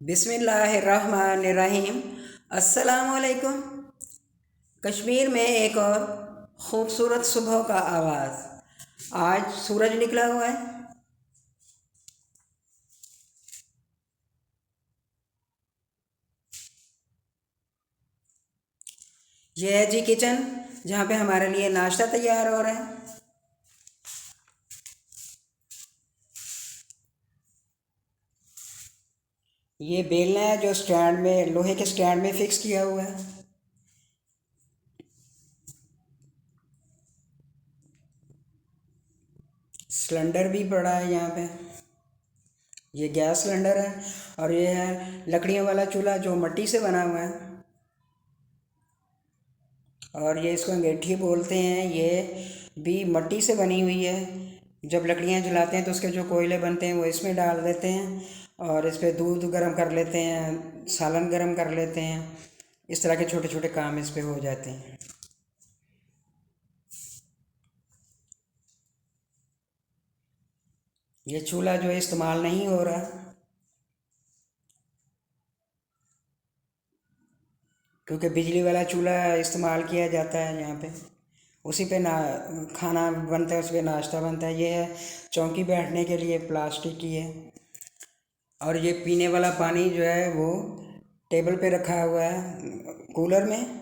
बिस्मिल्लाहिर्रहमानिर्रहीम। अस्सलामुअलैकुम। कश्मीर में एक और ख़ूबसूरत सुबह का आवाज़। आज सूरज निकला हुआ है। ये है जी किचन, जहाँ पे हमारे लिए नाश्ता तैयार हो रहा है। ये बेलना है जो स्टैंड में, लोहे के स्टैंड में फ़िक्स किया हुआ है। सिलेंडर भी पड़ा है यहाँ पे। ये गैस सिलेंडर है। और ये है लकड़ियों वाला चूल्हा जो मिट्टी से बना हुआ है। और ये इसको अंगीठी बोलते हैं। ये भी मिट्टी से बनी हुई है। जब लकड़ियाँ जलाते हैं तो उसके जो कोयले बनते हैं वो इसमें डाल देते हैं और इस पर दूध गर्म कर लेते हैं, सालन गर्म कर लेते हैं। इस तरह के छोटे छोटे काम इस पे हो जाते हैं। ये चूल्हा जो है इस्तेमाल नहीं हो रहा, क्योंकि बिजली वाला चूल्हा इस्तेमाल किया जाता है यहाँ पे। उसी पे ना खाना बनता है, उस पर नाश्ता बनता है। ये है चौकी बैठने के लिए, प्लास्टिक की है। और ये पीने वाला पानी जो है वो टेबल पे रखा हुआ है कूलर में।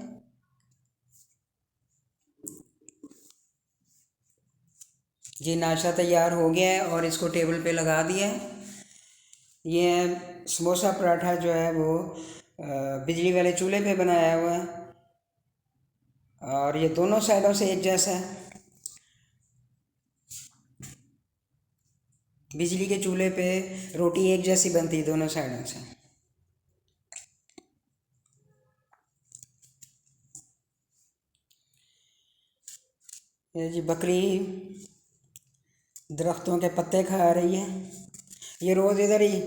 ये नाश्ता तैयार हो गया है और इसको टेबल पे लगा दिया है। ये समोसा पराठा जो है वो बिजली वाले चूल्हे पे बनाया हुआ है और ये दोनों साइडों से एक जैसा है। बिजली के चूल्हे पे रोटी एक जैसी बनती है दोनों साइडों से। ये जी बकरी दरख्तों के पत्ते खा रही है। ये रोज़ इधर ही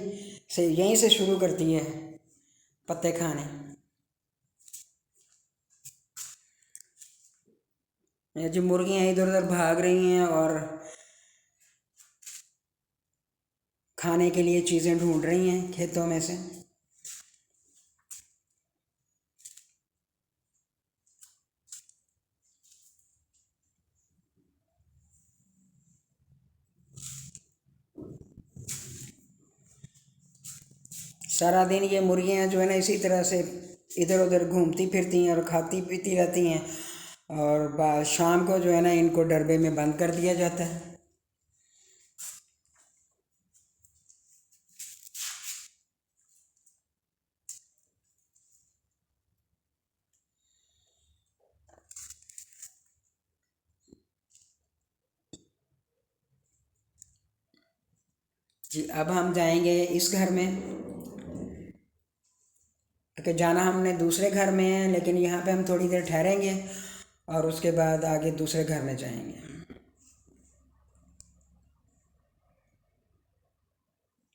से, यहीं से शुरू करती है पत्ते खाने। ये जी मुर्गियाँ इधर उधर भाग रही हैं और खाने के लिए चीज़ें ढूंढ रही हैं खेतों में से। सारा दिन ये मुर्गियाँ जो है ना इसी तरह से इधर उधर घूमती फिरती हैं और खाती पीती रहती हैं। और शाम को जो है ना इनको डरबे में बंद कर दिया जाता है। जी अब हम जाएंगे इस घर में, क्योंकि जाना हमने दूसरे घर में है, लेकिन यहाँ पे हम थोड़ी देर ठहरेंगे और उसके बाद आगे दूसरे घर में जाएंगे।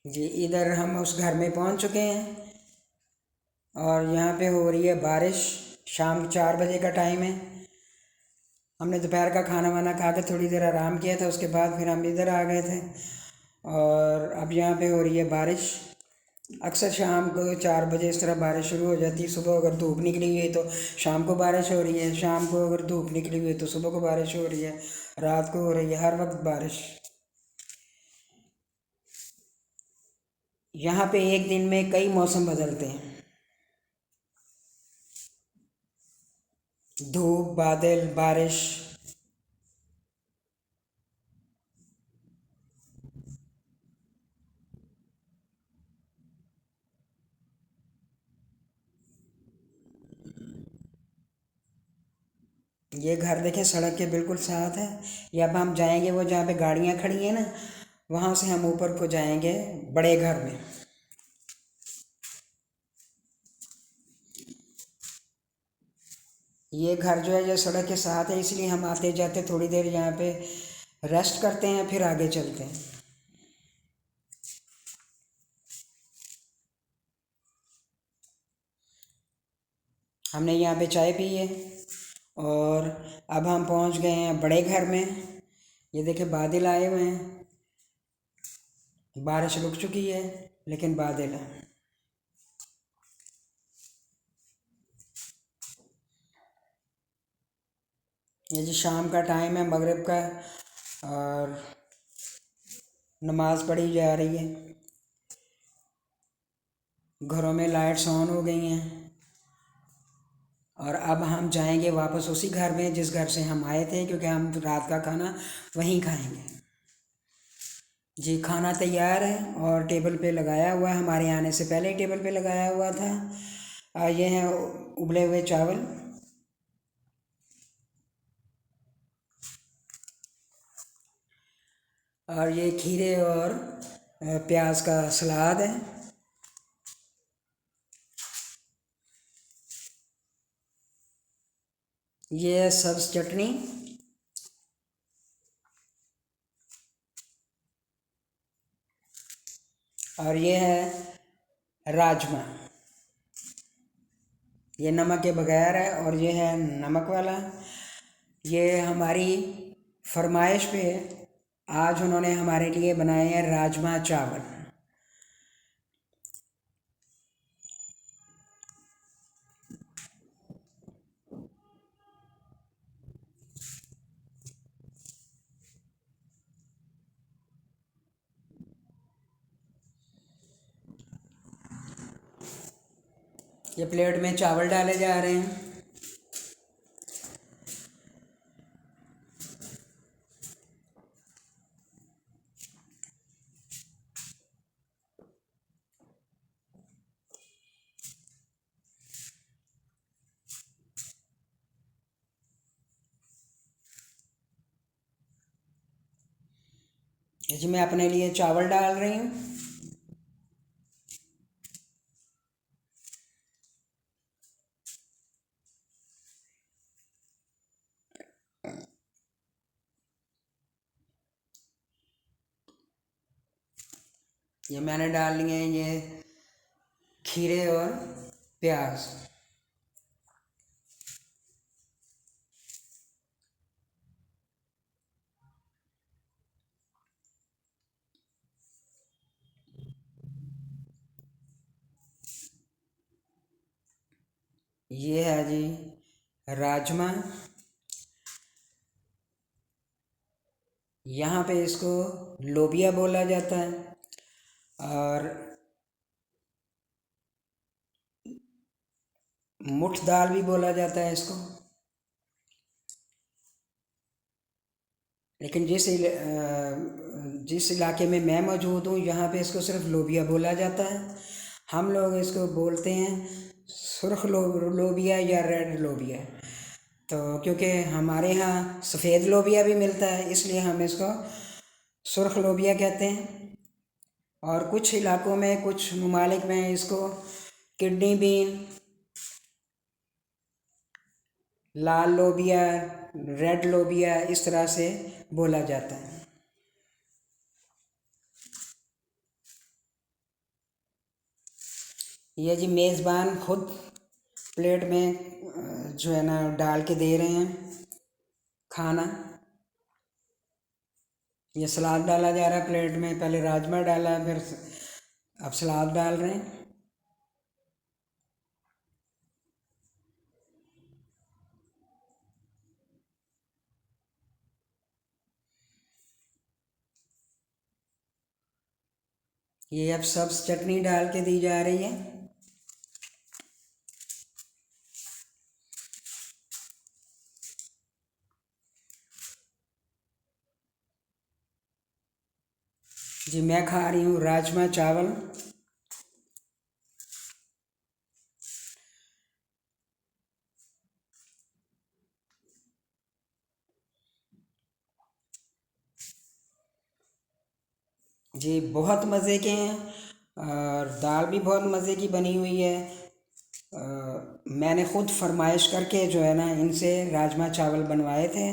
जी इधर हम उस घर में पहुँच चुके हैं और यहाँ पे हो रही है बारिश। शाम 4 बजे का टाइम है। हमने दोपहर का खाना वाना खा के थोड़ी देर आराम किया था, उसके बाद फिर हम इधर आ गए थे। और अब यहाँ पे हो रही है बारिश। अक्सर शाम को 4 बजे इस तरह बारिश शुरू हो जाती है। सुबह अगर धूप निकली हुई है तो शाम को बारिश हो रही है, शाम को अगर धूप निकली हुई है तो सुबह को बारिश हो रही है, रात को हो रही है, हर वक्त बारिश। यहाँ पे एक दिन में कई मौसम बदलते हैं। धूप, बादल, बारिश। ये घर देखें सड़क के बिल्कुल साथ है। ये अब हम जाएंगे वो जहाँ पे गाड़ियाँ खड़ी हैं ना, वहाँ से हम ऊपर को जाएंगे बड़े घर में। ये घर जो है ये सड़क के साथ है, इसलिए हम आते जाते थोड़ी देर यहाँ पे रेस्ट करते हैं, फिर आगे चलते हैं। हमने यहाँ पे चाय पी है और अब हम पहुँच गए हैं बड़े घर में। ये देखे बादल आए हुए हैं। बारिश रुक चुकी है लेकिन बादल है। ये जी शाम का टाइम है, मगरिब का, और नमाज़ पढ़ी जा रही है। घरों में लाइट्स ऑन हो गई हैं और अब हम जाएंगे वापस उसी घर में जिस घर से हम आए थे, क्योंकि हम रात का खाना वहीं खाएंगे। जी खाना तैयार है और टेबल पे लगाया हुआ है, हमारे आने से पहले ही टेबल पे लगाया हुआ था। ये हैं उबले हुए चावल, और ये खीरे और प्याज का सलाद है। ये है सब्ज़ चटनी, और ये है राजमा। ये नमक के बगैर है और ये है नमक वाला। ये हमारी फरमाइश पे आज उन्होंने हमारे लिए बनाए हैं राजमा चावल। ये प्लेट में चावल डाले जा रहे हैं। इसमें अपने लिए चावल डाल रही हूँ। ये मैंने डाल लिए हैं ये खीरे और प्याज। ये है जी राजमा। यहाँ पे इसको लोबिया बोला जाता है, और मुठ दाल भी बोला जाता है इसको। लेकिन जिस इलाके में मैं मौजूद हूँ यहाँ पे इसको सिर्फ लोबिया बोला जाता है। हम लोग इसको बोलते हैं सुर्ख लोबिया या रेड लोबिया। तो क्योंकि हमारे यहाँ सफ़ेद लोबिया भी मिलता है, इसलिए हम इसको सुर्ख लोबिया कहते हैं। और कुछ इलाकों में, कुछ ममालिक में इसको किडनी बीन, लाल लोबिया, रेड लोबिया इस तरह से बोला जाता है। ये जी मेज़बान खुद प्लेट में जो है ना डाल के दे रहे हैं खाना। ये सलाद डाला जा रहा है प्लेट में, पहले राजमा डाला, फिर अब सलाद डाल रहे हैं। ये अब सब्ज़ चटनी डाल के दी जा रही है। जी मैं खा रही हूँ राजमा चावल। जी बहुत मज़े के हैं, और दाल भी बहुत मज़े की बनी हुई है। मैंने ख़ुद फरमाइश करके जो है ना इनसे राजमा चावल बनवाए थे,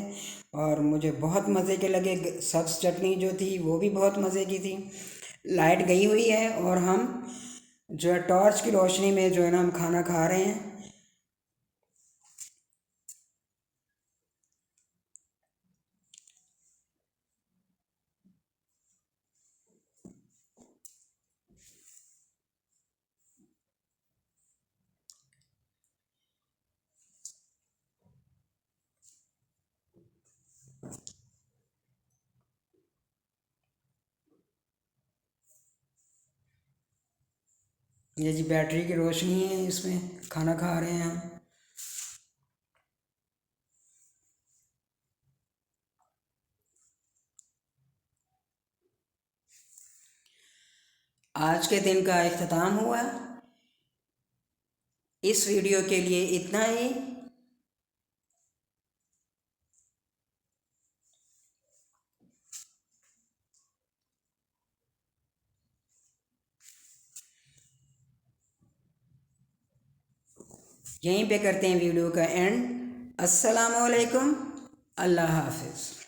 और मुझे बहुत मज़े के लगे। सब्ज़ चटनी जो थी वो भी बहुत मज़े की थी। लाइट गई हुई है और हम जो है टॉर्च की रोशनी में जो है ना हम खाना खा रहे हैं। ये जी बैटरी की रोशनी है, इसमें खाना खा रहे हैं हम। आज के दिन का इख्तिताम हुआ। इस वीडियो के लिए इतना ही। यहीं पे करते हैं वीडियो का एंड। अस्सलामु अलैकुम, अल्लाह हाफिज़।